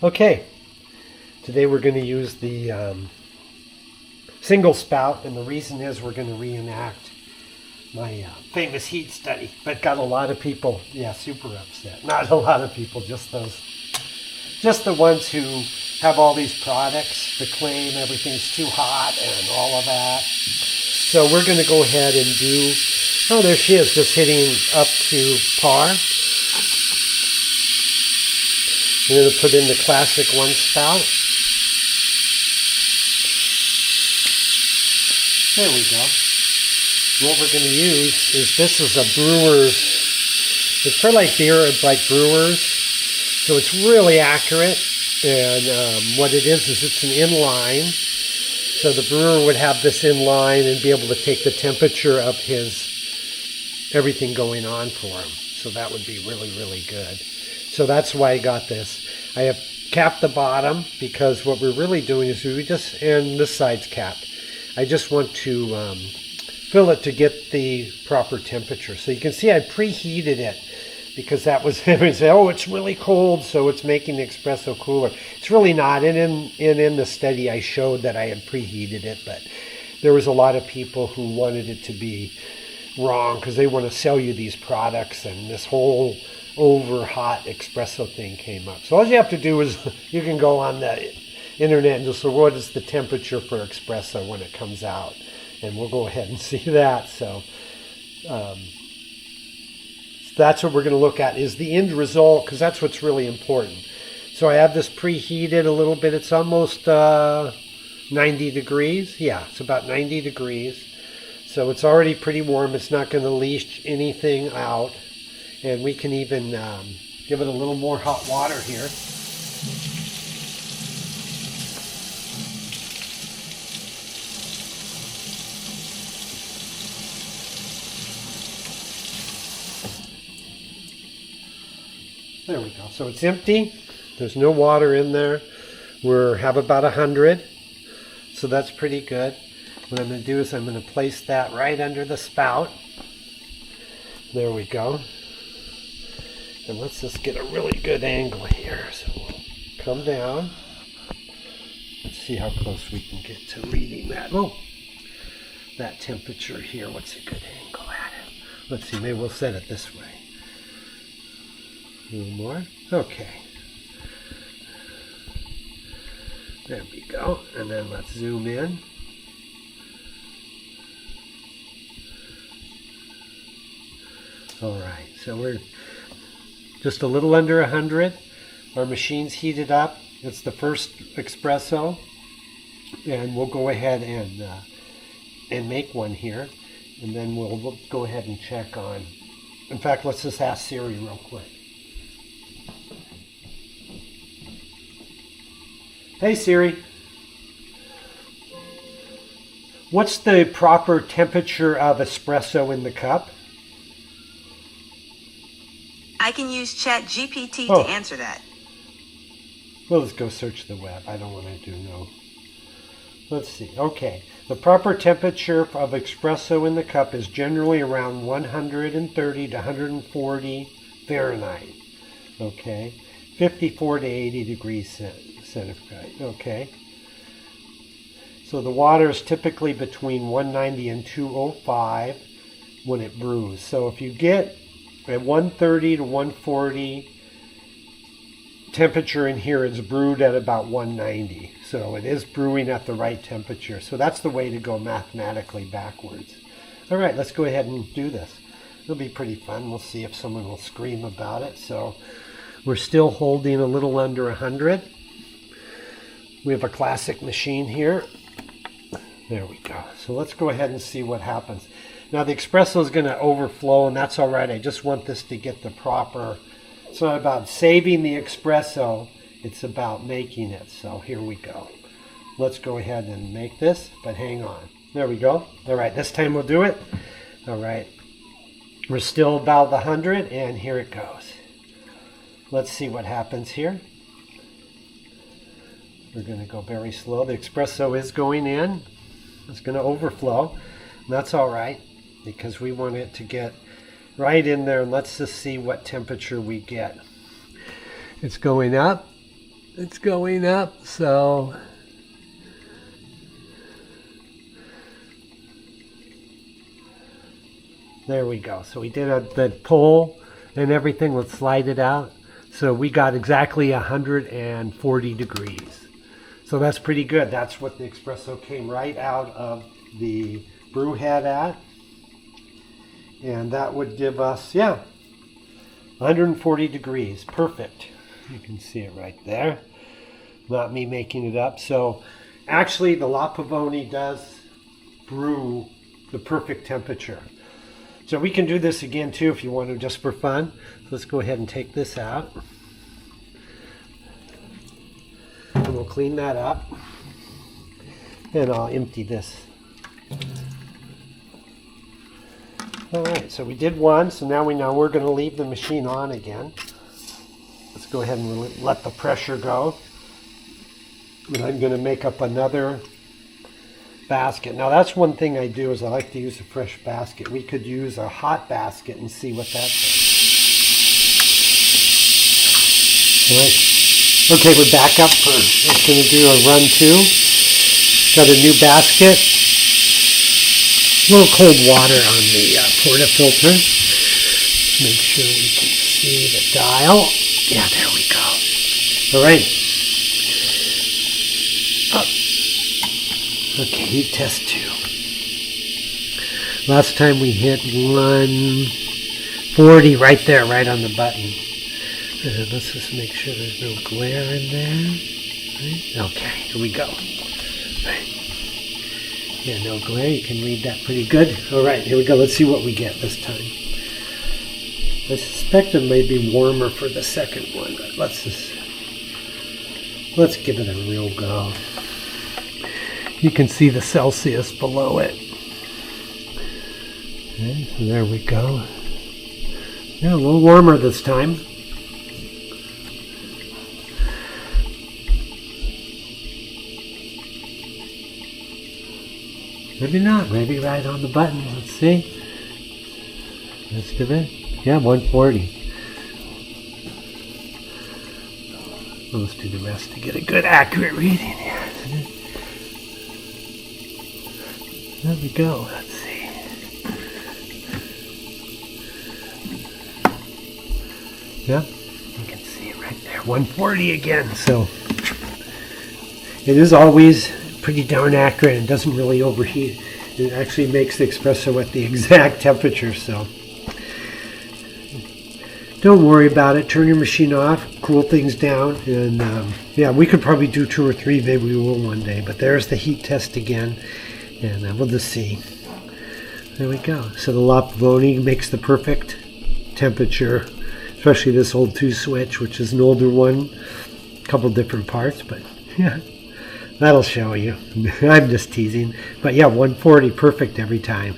Okay, today we're going to use the single spout, and the reason is we're going to reenact my famous heat study, but got a lot of people, yeah, super upset. Not a lot of people, just the ones who have all these products that claim everything's too hot and all of that. So we're going to go ahead and do, oh, there she is, just hitting up to par. We're going to put in the classic one spout. There we go. What we're going to use is, this is a brewer's, it's for like beer, it's like brewers, so it's really accurate. And what it is it's an inline, so the brewer would have this inline and be able to take the temperature of his everything going on for him. So that would be really, really good. So that's why I got this. I have capped the bottom because what we're really doing is we just, and this side's capped. I just want to fill it to get the proper temperature. So you can see I preheated it because that was, everybody said, oh, it's really cold, so it's making the espresso cooler. It's really not. And in the study I showed that I had preheated it, but there was a lot of people who wanted it to be wrong because they want to sell you these products, and this whole over hot espresso thing came up. So all you have to do is you can go on the internet and just say, what is the temperature for espresso when it comes out? And we'll go ahead and see that. So that's what we're going to look at, is the end result, because that's what's really important. So I have this preheated a little bit. It's almost 90 degrees. Yeah, it's about 90 degrees. So it's already pretty warm. It's not going to leach anything out. And we can even give it a little more hot water here. There we go. So it's empty. There's no water in there. We have about 100. So that's pretty good. What I'm going to do is I'm going to place that right under the spout. There we go. And let's just get a really good angle here. So we'll come down. Let's see how close we can get to reading that. Oh, that temperature here. What's a good angle at it? Let's see, maybe we'll set it this way. A little more. Okay. There we go. And then let's zoom in. All right. So we're just a little under 100. Our machine's heated up. It's the first espresso. And we'll go ahead and make one here. And then we'll go ahead and check on. In fact, let's just ask Siri real quick. Hey Siri, what's the proper temperature of espresso in the cup? I can use ChatGPT to answer that. Well, let's go search the web. I don't want to do no. Let's see. Okay. The proper temperature of espresso in the cup is generally around 130 to 140 Fahrenheit. Okay. 54 to 80 degrees centigrade. Okay. So the water is typically between 190 and 205 when it brews. So if you get at 130 to 140 temperature in here, it's brewed at about 190. So it is brewing at the right temperature. So that's the way to go mathematically backwards. All right, let's go ahead and do this. It'll be pretty fun. We'll see if someone will scream about it. So we're still holding a little under 100. We have a classic machine here. There we go. So let's go ahead and see what happens. Now the espresso is going to overflow, and that's all right. I just want this to get the proper. It's not about saving the espresso. It's about making it. So here we go. Let's go ahead and make this, but hang on. There we go. All right, this time we'll do it. All right. We're still about the 100, and here it goes. Let's see what happens here. We're going to go very slow. The espresso is going in. It's going to overflow. And that's all right, because we want it to get right in there. And let's just see what temperature we get. It's going up. It's going up, so there we go. So we did the pole and everything. Let's slide it out. So we got exactly 140 degrees. So that's pretty good. That's what the espresso came right out of the brew head at. And that would give us, yeah, 140 degrees. Perfect. You can see it right there. Not me making it up. So actually the La Pavoni does brew the perfect temperature. So we can do this again too if you want to, just for fun. Let's go ahead and take this out. And we'll clean that up. And I'll empty this. Alright, so we did one, so now we know we're going to leave the machine on again. Let's go ahead and let the pressure go. And I'm going to make up another basket. Now that's one thing I do is I like to use a fresh basket. We could use a hot basket and see what that does. Alright. Okay, we're back up for, I'm going to do a run 2. Got a new basket. A little cold water on the portafilter. Make sure we can see the dial. Yeah, there we go. Alright. Okay, heat test 2. Last time we hit 140 right there, right on the button. Let's just make sure there's no glare in there. Right. Okay, here we go. Right. Yeah, no glare. You can read that pretty good. All right, here we go. Let's see what we get this time. I suspect it may be warmer for the second one, but let's give it a real go. You can see the Celsius below it. Okay, so there we go. Yeah, a little warmer this time. Maybe not. Maybe right on the button. Let's see. Rest of it. Yeah, 140. Let's do the rest to get a good accurate reading here. There we go. Let's see. Yeah, you can see it right there. 140 again. So it is always pretty darn accurate and doesn't really overheat. It actually makes the espresso at the exact temperature, so don't worry about it. Turn your machine off, cool things down, and yeah, we could probably do 2 or 3. Maybe we will one day, but there's the heat test again, and we'll just see. There we go. So the La Pavoni makes the perfect temperature, especially this old 2 switch, which is an older one. A couple different parts, but yeah. That'll show you. I'm just teasing. But yeah, 140 perfect every time.